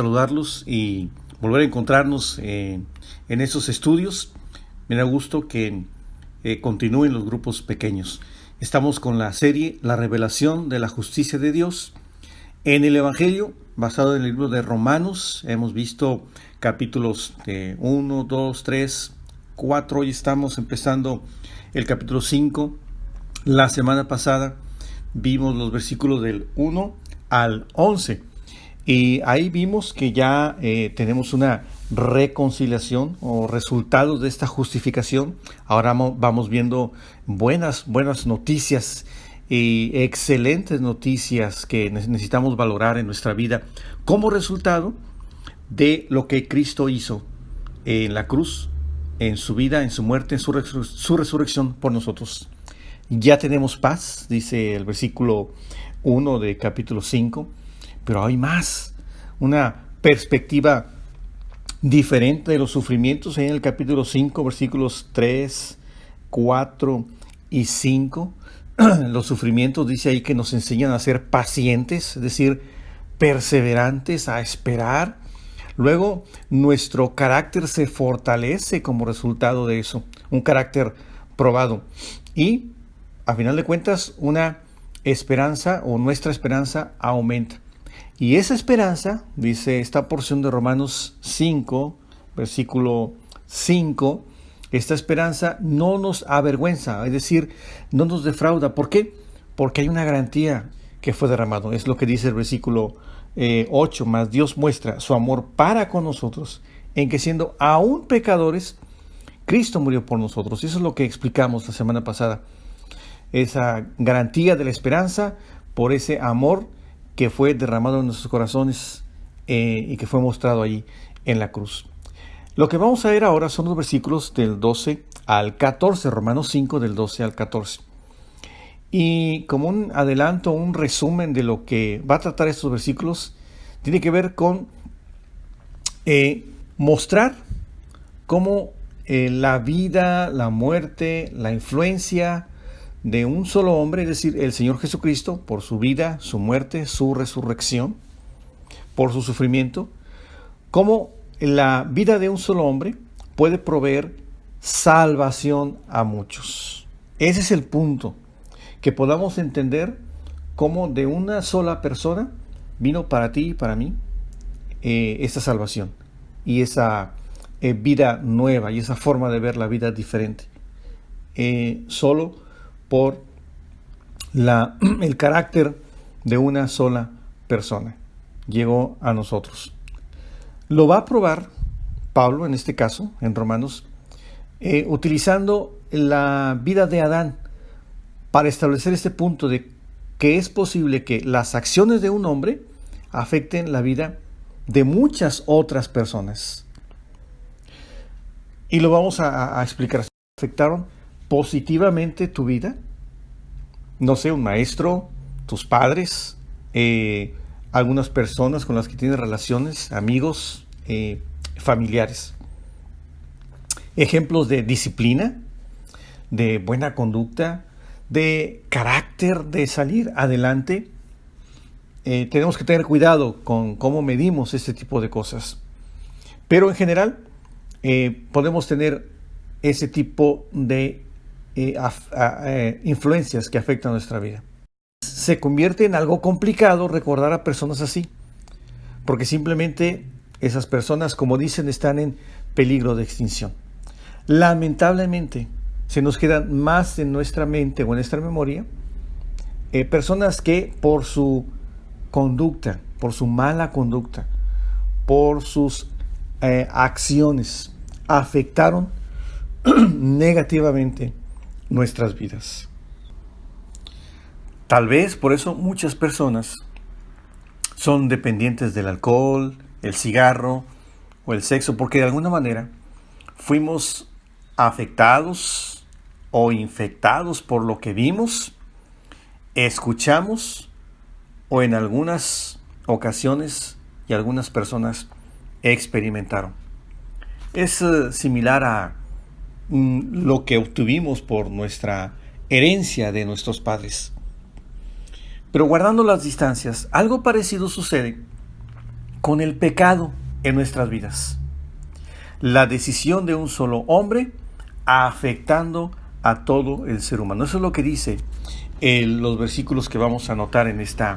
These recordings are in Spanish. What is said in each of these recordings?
Saludarlos y volver a encontrarnos en esos estudios. Me da gusto que continúen los grupos pequeños. Estamos con la serie La revelación de la justicia de Dios en el Evangelio, basado en el libro de Romanos. Hemos visto capítulos 1, 2, 3, 4. Hoy estamos empezando el capítulo 5. La semana pasada vimos los versículos del 1 al 11. Y ahí vimos que ya tenemos una reconciliación o resultados de esta justificación. Ahora vamos viendo buenas noticias y excelentes noticias que necesitamos valorar en nuestra vida como resultado de lo que Cristo hizo en la cruz, en su vida, en su muerte, en su resurrección por nosotros. Ya tenemos paz, dice el versículo 1 de capítulo 5. Pero hay más, una perspectiva diferente de los sufrimientos en el capítulo 5, versículos 3, 4 y 5. Los sufrimientos dice ahí que nos enseñan a ser pacientes, es decir, perseverantes, a esperar. Luego, nuestro carácter se fortalece como resultado de eso, un carácter probado. Y, a final de cuentas, una esperanza o nuestra esperanza aumenta. Y esa esperanza, dice esta porción de Romanos 5, versículo 5, esta esperanza no nos avergüenza, es decir, no nos defrauda. ¿Por qué? Porque hay una garantía que fue derramado. Es lo que dice el versículo 8, más Dios muestra su amor para con nosotros, en que siendo aún pecadores, Cristo murió por nosotros. Eso es lo que explicamos la semana pasada. Esa garantía de la esperanza por ese amor que fue derramado en nuestros corazones y que fue mostrado allí en la cruz. Lo que vamos a ver ahora son los versículos del 12 al 14, Romanos 5 del 12 al 14. Y como un adelanto, un resumen de lo que va a tratar estos versículos, tiene que ver con mostrar cómo la vida, la muerte, la influencia de un solo hombre, es decir, el Señor Jesucristo, por su vida, su muerte, su resurrección, por su sufrimiento, cómo la vida de un solo hombre puede proveer salvación a muchos. Ese es el punto, que podamos entender cómo de una sola persona vino para ti y para mí esa salvación y esa vida nueva y esa forma de ver la vida diferente. Solo por el carácter de una sola persona llegó a nosotros. Lo va a probar Pablo, en este caso, en Romanos, utilizando la vida de Adán para establecer este punto de que es posible que las acciones de un hombre afecten la vida de muchas otras personas. Y lo vamos a explicar. ¿Afectaron positivamente tu vida? No sé, un maestro, tus padres, algunas personas con las que tienes relaciones, amigos, familiares. Ejemplos de disciplina, de buena conducta, de carácter, de salir adelante. Tenemos que tener cuidado con cómo medimos este tipo de cosas. Pero en general, podemos tener ese tipo de influencias que afectan nuestra vida. Se convierte en algo complicado recordar a personas así, porque simplemente esas personas, como dicen, están en peligro de extinción. Lamentablemente, se nos quedan más en nuestra mente o en nuestra memoria personas que por su conducta, por su mala conducta, por sus acciones, afectaron negativamente nuestras vidas. Tal vez por eso muchas personas son dependientes del alcohol, el cigarro o el sexo, porque de alguna manera fuimos afectados o infectados por lo que vimos, escuchamos o en algunas ocasiones y algunas personas experimentaron. Es similar a lo que obtuvimos por nuestra herencia de nuestros padres. Pero guardando las distancias, algo parecido sucede con el pecado en nuestras vidas. La decisión de un solo hombre afectando a todo el ser humano. Eso es lo que dice los versículos que vamos a anotar en este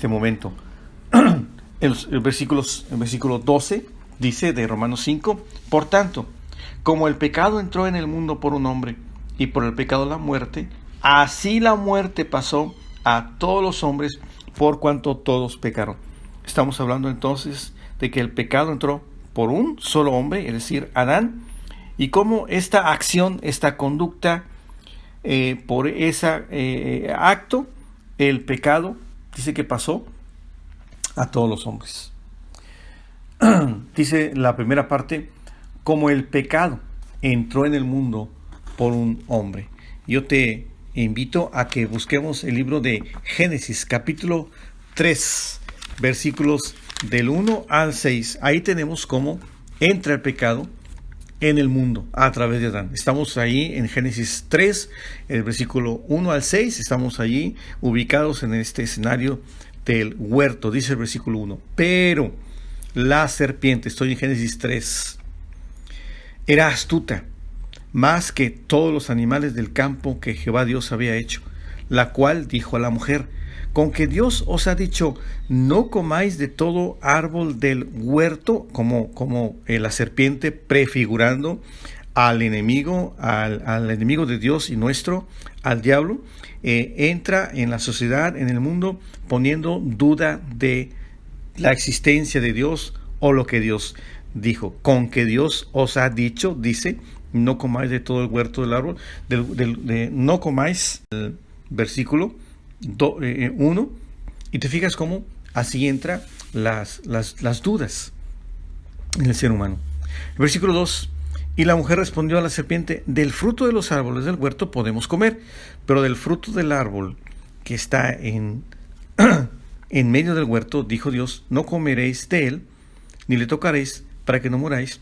momento. El versículo 12 dice de Romanos 5: por tanto, como el pecado entró en el mundo por un hombre, y por el pecado la muerte, así la muerte pasó a todos los hombres, por cuanto todos pecaron. Estamos hablando entonces de que el pecado entró por un solo hombre, es decir, Adán, y cómo esta acción, esta conducta, por ese acto, el pecado, dice que pasó a todos los hombres. Dice la primera parte: como el pecado entró en el mundo por un hombre. Yo te invito a que busquemos el libro de Génesis, capítulo 3, versículos del 1 al 6. Ahí tenemos cómo entra el pecado en el mundo a través de Adán. Estamos ahí en Génesis 3, el versículo 1 al 6. Estamos allí ubicados en este escenario del huerto. Dice el versículo 1: pero la serpiente, estoy en Génesis 3, era astuta más que todos los animales del campo que Jehová Dios había hecho, la cual dijo a la mujer: con que Dios os ha dicho, no comáis de todo árbol del huerto, como la serpiente prefigurando al enemigo, al enemigo de Dios y nuestro, al diablo, entra en la sociedad, en el mundo, poniendo duda de la existencia de Dios o lo que Dios dijo. Con que Dios os ha dicho, dice, no comáis de todo el huerto del árbol, no comáis, el versículo 1, y te fijas cómo así entra las dudas en el ser humano. El versículo 2: y la mujer respondió a la serpiente: del fruto de los árboles del huerto podemos comer, pero del fruto del árbol que está en medio del huerto, dijo Dios, no comeréis de él, ni le tocaréis, para que no muráis.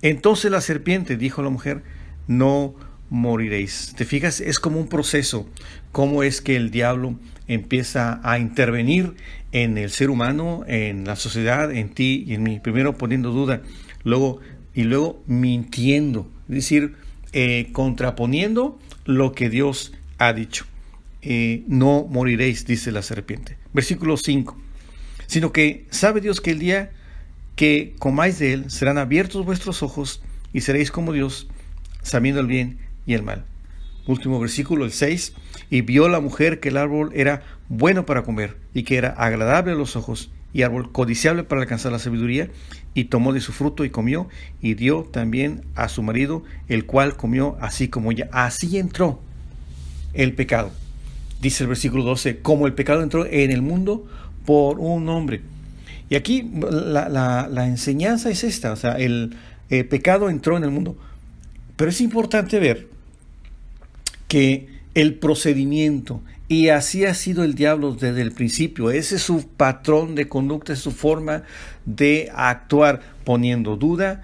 Entonces la serpiente dijo a la mujer: no moriréis. ¿Te fijas? Es como un proceso, cómo es que el diablo empieza a intervenir en el ser humano, en la sociedad, en ti y en mí. Primero poniendo duda, luego mintiendo, es decir, contraponiendo lo que Dios ha dicho. No moriréis, dice la serpiente. Versículo 5: sino que sabe Dios que el día que comáis de él serán abiertos vuestros ojos y seréis como Dios, sabiendo el bien y el mal. Último versículo, el 6: y vio la mujer que el árbol era bueno para comer y que era agradable a los ojos y árbol codiciable para alcanzar la sabiduría, y tomó de su fruto y comió y dio también a su marido, el cual comió así como ella. Así entró el pecado. Dice el versículo 12: como el pecado entró en el mundo por un hombre. Y aquí la enseñanza es esta, o sea, el pecado entró en el mundo. Pero es importante ver que el procedimiento, y así ha sido el diablo desde el principio, ese es su patrón de conducta, es su forma de actuar, poniendo duda,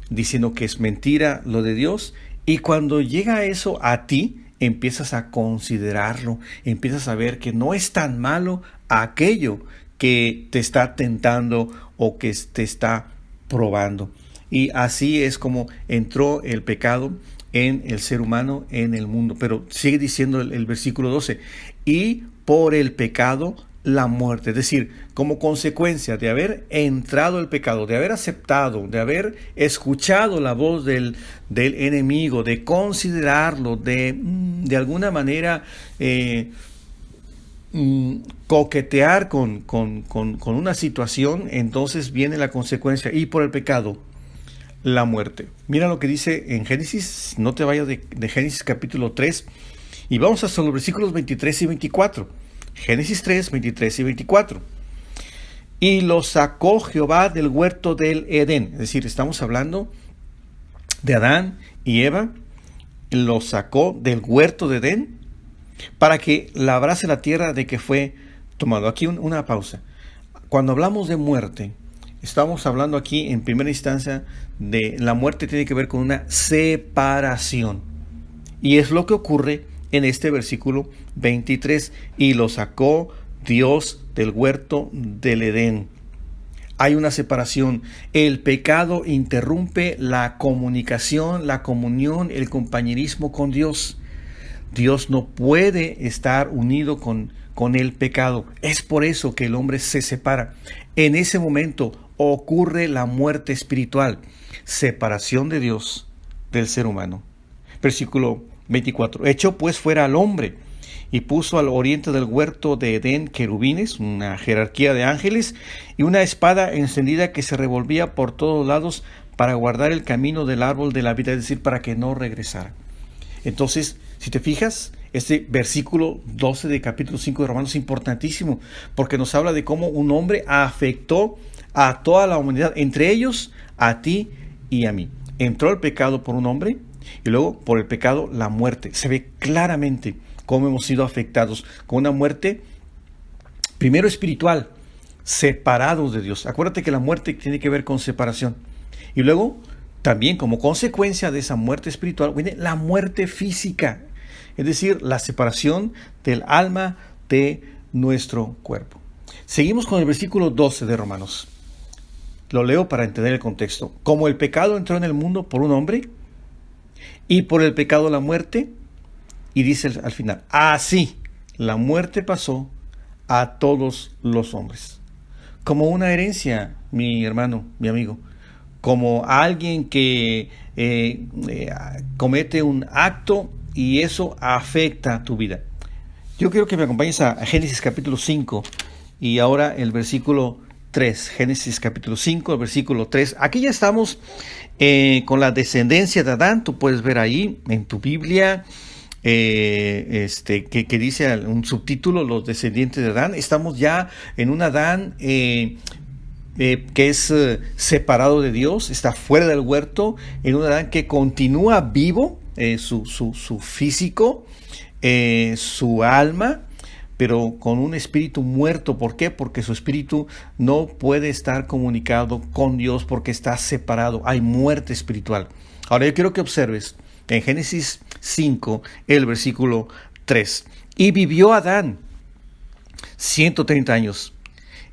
diciendo que es mentira lo de Dios, y cuando llega eso a ti, empiezas a considerarlo, empiezas a ver que no es tan malo aquello que te está tentando o que te está probando. Y así es como entró el pecado en el ser humano, en el mundo. Pero sigue diciendo el versículo 12: y por el pecado la muerte. Es decir, como consecuencia de haber entrado el pecado, de haber aceptado, de haber escuchado la voz del enemigo, de considerarlo, de alguna manera coquetear con una situación, entonces viene la consecuencia, y por el pecado la muerte. Mira lo que dice en Génesis, no te vayas de Génesis capítulo 3, y vamos hasta los versículos 23 y 24. Génesis 3, 23 y 24. Y los sacó Jehová del huerto del Edén, es decir, estamos hablando de Adán y Eva, los sacó del huerto de Edén para que labrase la tierra de que fue tomado. Aquí una pausa. Cuando hablamos de muerte, estamos hablando aquí en primera instancia de la muerte, tiene que ver con una separación. Y es lo que ocurre en este versículo 23. Y lo sacó Dios del huerto del Edén. Hay una separación. El pecado interrumpe la comunicación, la comunión, el compañerismo con Dios. Dios no puede estar unido con el pecado. Es por eso que el hombre se separa. En ese momento ocurre la muerte espiritual, separación de Dios del ser humano. Versículo 24. Echó pues fuera al hombre y puso al oriente del huerto de Edén querubines, una jerarquía de ángeles, y una espada encendida que se revolvía por todos lados para guardar el camino del árbol de la vida, es decir, para que no regresara. Entonces, si te fijas, este versículo 12 de capítulo 5 de Romanos es importantísimo, porque nos habla de cómo un hombre afectó a toda la humanidad, entre ellos a ti y a mí. Entró el pecado por un hombre y luego por el pecado la muerte. Se ve claramente cómo hemos sido afectados con una muerte, primero espiritual, separados de Dios. Acuérdate que la muerte tiene que ver con separación. Y luego, también como consecuencia de esa muerte espiritual, viene la muerte física, es decir, la separación del alma de nuestro cuerpo. Seguimos con el versículo 12 de Romanos. Lo leo para entender el contexto. Como el pecado entró en el mundo por un hombre, y por el pecado la muerte, y dice al final, así la muerte pasó a todos los hombres. Como una herencia, mi hermano, mi amigo, como alguien que comete un acto y eso afecta tu vida. Yo quiero que me acompañes a Génesis capítulo 5 y ahora el versículo 3. Génesis capítulo 5, el versículo 3. Aquí ya estamos con la descendencia de Adán. Tú puedes ver ahí en tu Biblia que dice un subtítulo, los descendientes de Adán. Estamos ya en un Adán que es separado de Dios, está fuera del huerto, en un Adán que continúa vivo, su físico, su alma, pero con un espíritu muerto. ¿Por qué? Porque su espíritu no puede estar comunicado con Dios porque está separado. Hay muerte espiritual. Ahora yo quiero que observes en Génesis 5, el versículo 3. Y vivió Adán 130 años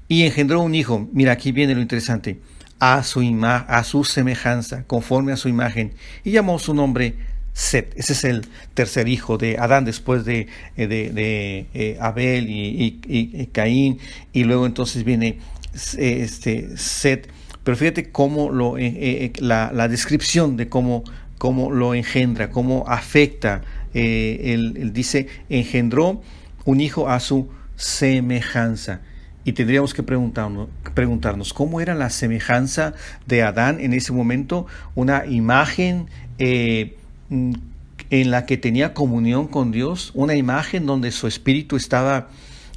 y engendró un hijo. Mira, aquí viene lo interesante. A su semejanza, conforme a su imagen. Y llamó su nombre Set. Ese es el tercer hijo de Adán después de Abel y Caín. Y luego entonces viene Set. Pero fíjate cómo la descripción de cómo lo engendra, cómo afecta. Él dice, engendró un hijo a su semejanza. Y tendríamos que preguntarnos cómo era la semejanza de Adán en ese momento, una imagen en la que tenía comunión con Dios, una imagen donde su espíritu estaba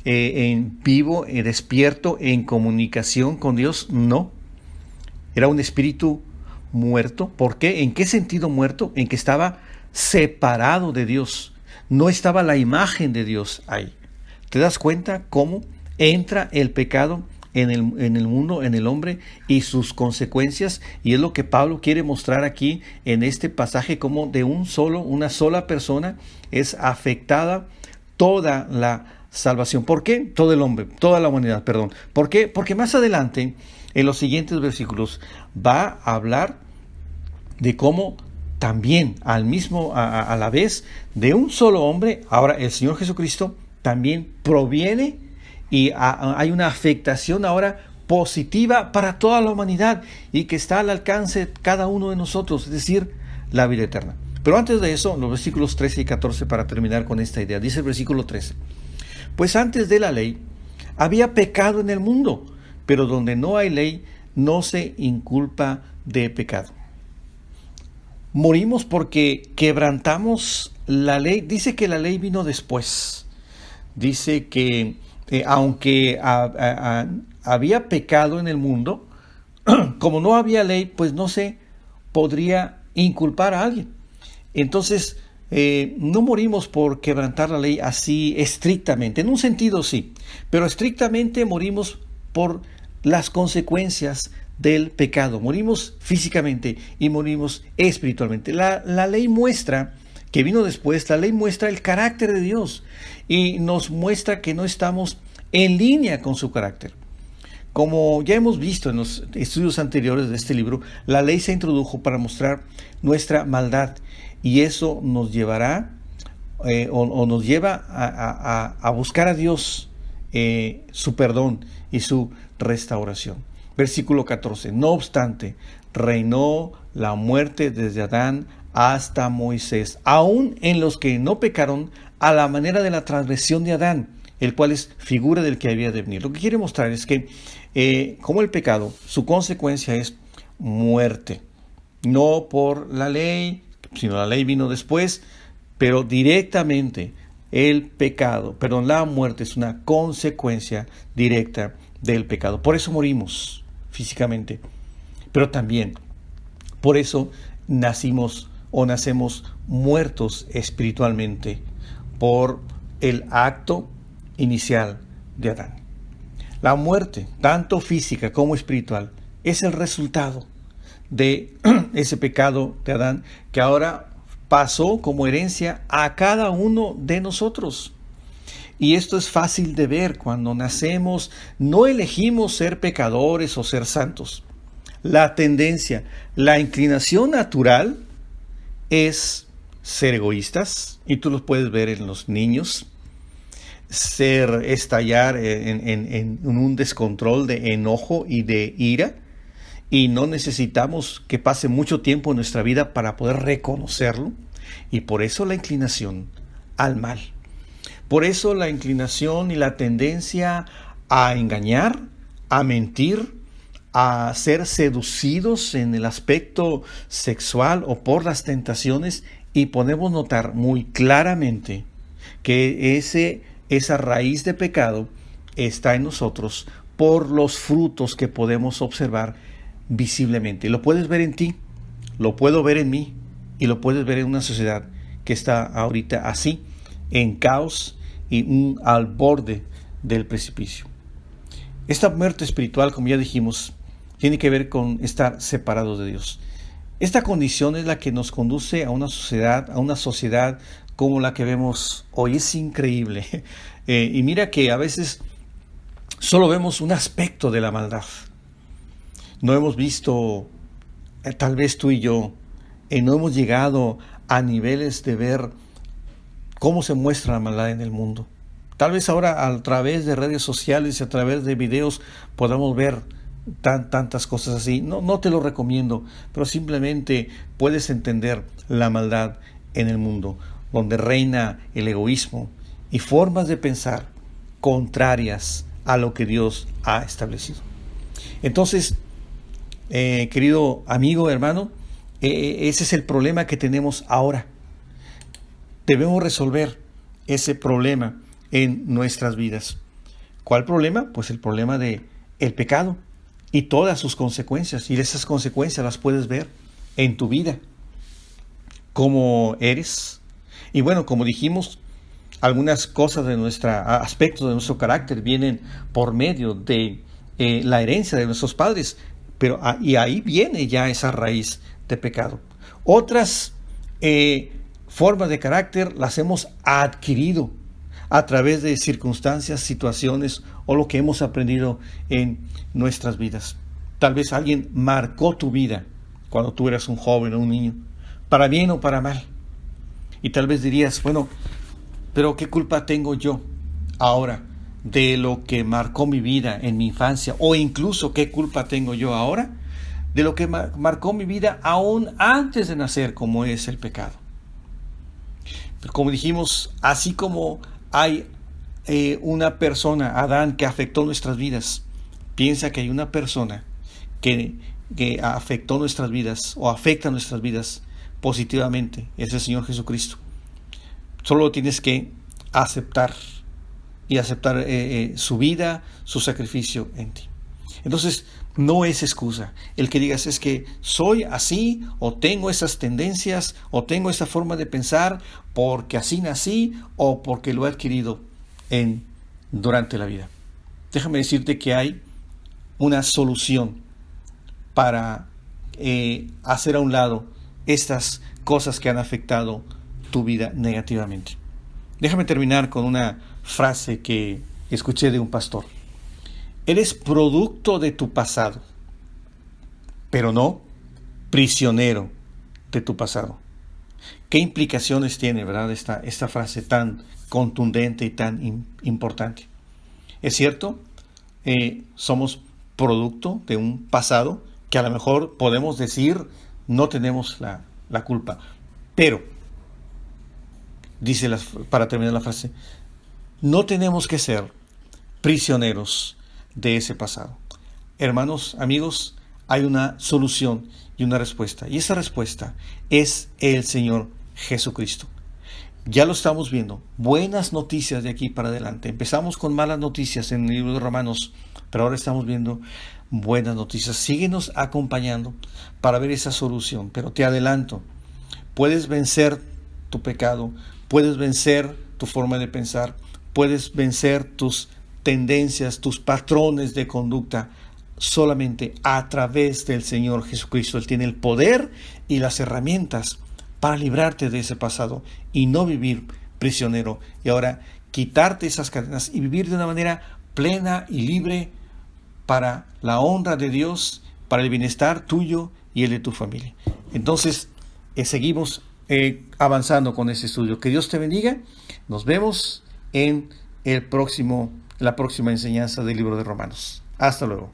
en vivo, despierto, en comunicación con Dios. No, era un espíritu muerto. ¿Por qué? ¿En qué sentido muerto? En que estaba separado de Dios. No estaba la imagen de Dios ahí. ¿Te das cuenta cómo entra el pecado en el mundo, en el hombre y sus consecuencias? Y es lo que Pablo quiere mostrar aquí en este pasaje, como de una sola persona es afectada toda la salvación. ¿Por qué? Todo el hombre, toda la humanidad, perdón. ¿Por qué? Porque más adelante, en los siguientes versículos, va a hablar de cómo también a la vez de un solo hombre, ahora el Señor Jesucristo también proviene y hay una afectación ahora positiva para toda la humanidad y que está al alcance de cada uno de nosotros, es decir, la vida eterna. Pero antes de eso, los versículos 13 y 14 para terminar con esta idea. Dice el versículo 13, pues antes de la ley había pecado en el mundo, pero donde no hay ley no se inculpa de pecado. Morimos porque quebrantamos la ley. Dice que la ley vino después. Dice que aunque había pecado en el mundo, como no había ley, pues no se podría inculpar a alguien. Entonces, no morimos por quebrantar la ley así estrictamente. En un sentido sí, pero estrictamente morimos por las consecuencias del pecado. Morimos físicamente y morimos espiritualmente. La ley muestra, que vino después, la ley muestra el carácter de Dios y nos muestra que no estamos en línea con su carácter. Como ya hemos visto en los estudios anteriores de este libro, la ley se introdujo para mostrar nuestra maldad, y eso nos llevará o nos lleva a buscar a Dios, su perdón y su restauración. Versículo 14. No obstante, reinó la muerte desde Adán hasta Moisés, aun en los que no pecaron a la manera de la transgresión de Adán, el cual es figura del que había de venir. Lo que quiere mostrar es que como el pecado, su consecuencia es muerte. No por la ley, sino la ley vino después, pero directamente la muerte es una consecuencia directa del pecado. Por eso morimos físicamente, pero también por eso nacemos muertos espiritualmente por el acto inicial de Adán. La muerte, tanto física como espiritual, es el resultado de ese pecado de Adán, que ahora pasó como herencia a cada uno de nosotros. Y esto es fácil de ver. Cuando nacemos, no elegimos ser pecadores o ser santos. La tendencia, la inclinación natural es ser egoístas, y tú los puedes ver en los niños, estallar en un descontrol de enojo y de ira, y no necesitamos que pase mucho tiempo en nuestra vida para poder reconocerlo, y por eso la inclinación al mal. Por eso la inclinación y la tendencia a engañar, a mentir, a ser seducidos en el aspecto sexual o por las tentaciones, y podemos notar muy claramente que esa raíz de pecado está en nosotros por los frutos que podemos observar visiblemente. Lo puedes ver en ti, lo puedo ver en mí, y lo puedes ver en una sociedad que está ahorita así, en caos y al borde del precipicio. Esta muerte espiritual, como ya dijimos, tiene que ver con estar separados de Dios. Esta condición es la que nos conduce a una sociedad como la que vemos hoy. Es increíble. Y mira que a veces solo vemos un aspecto de la maldad. No hemos visto, tal vez tú y yo, no hemos llegado a niveles de ver cómo se muestra la maldad en el mundo. Tal vez ahora a través de redes sociales y a través de videos podamos ver tantas cosas así. No te lo recomiendo, pero simplemente puedes entender la maldad en el mundo, donde reina el egoísmo y formas de pensar contrarias a lo que Dios ha establecido. Entonces, querido amigo, hermano, ese es el problema que tenemos ahora. Debemos resolver ese problema en nuestras vidas. ¿Cuál problema? Pues el problema de el pecado y todas sus consecuencias. Y esas consecuencias las puedes ver en tu vida. ¿Cómo eres? Y bueno, como dijimos, algunas cosas de aspectos de nuestro carácter vienen por medio de la herencia de nuestros padres. Y ahí viene ya esa raíz de pecado. Otras formas de carácter las hemos adquirido a través de circunstancias, situaciones o lo que hemos aprendido en nuestras vidas. Tal vez alguien marcó tu vida cuando tú eras un joven o un niño, para bien o para mal. Y tal vez dirías, bueno, pero ¿qué culpa tengo yo ahora de lo que marcó mi vida en mi infancia? O incluso, ¿qué culpa tengo yo ahora de lo que marcó mi vida aún antes de nacer, como es el pecado? Pero como dijimos, así como hay una persona, Adán, que afectó nuestras vidas, piensa que hay una persona que afectó nuestras vidas o afecta nuestras vidas positivamente, es el Señor Jesucristo. Solo tienes que aceptar su vida, su sacrificio en ti. Entonces, no es excusa el que digas es que soy así, o tengo esas tendencias, o tengo esa forma de pensar porque así nací o porque lo he adquirido durante la vida. Déjame decirte que hay una solución para hacer a un lado estas cosas que han afectado tu vida negativamente. Déjame terminar con una frase que escuché de un pastor. Eres producto de tu pasado, pero no prisionero de tu pasado. ¿Qué implicaciones tiene, verdad, esta frase tan contundente y tan importante? Es cierto, somos producto de un pasado que a lo mejor podemos decir no tenemos la culpa, pero, dice para terminar la frase, no tenemos que ser prisioneros de ese pasado. Hermanos, amigos, hay una solución y una respuesta. Y esa respuesta es el Señor Jesucristo. Ya lo estamos viendo. Buenas noticias de aquí para adelante. Empezamos con malas noticias en el libro de Romanos, pero ahora estamos viendo buenas noticias. Síguenos acompañando para ver esa solución. Pero te adelanto, puedes vencer tu pecado, puedes vencer tu forma de pensar, puedes vencer tus tendencias, tus patrones de conducta solamente a través del Señor Jesucristo. Él tiene el poder y las herramientas para librarte de ese pasado y no vivir prisionero. Y ahora quitarte esas cadenas y vivir de una manera plena y libre para la honra de Dios, para el bienestar tuyo y el de tu familia. Entonces, seguimos avanzando con este estudio. Que Dios te bendiga. Nos vemos en la próxima enseñanza del libro de Romanos. Hasta luego.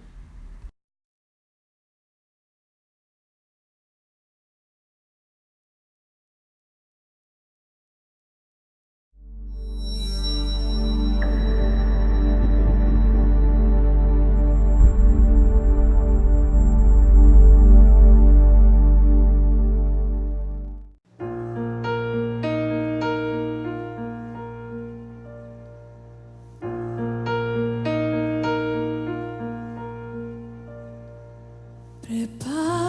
Prepara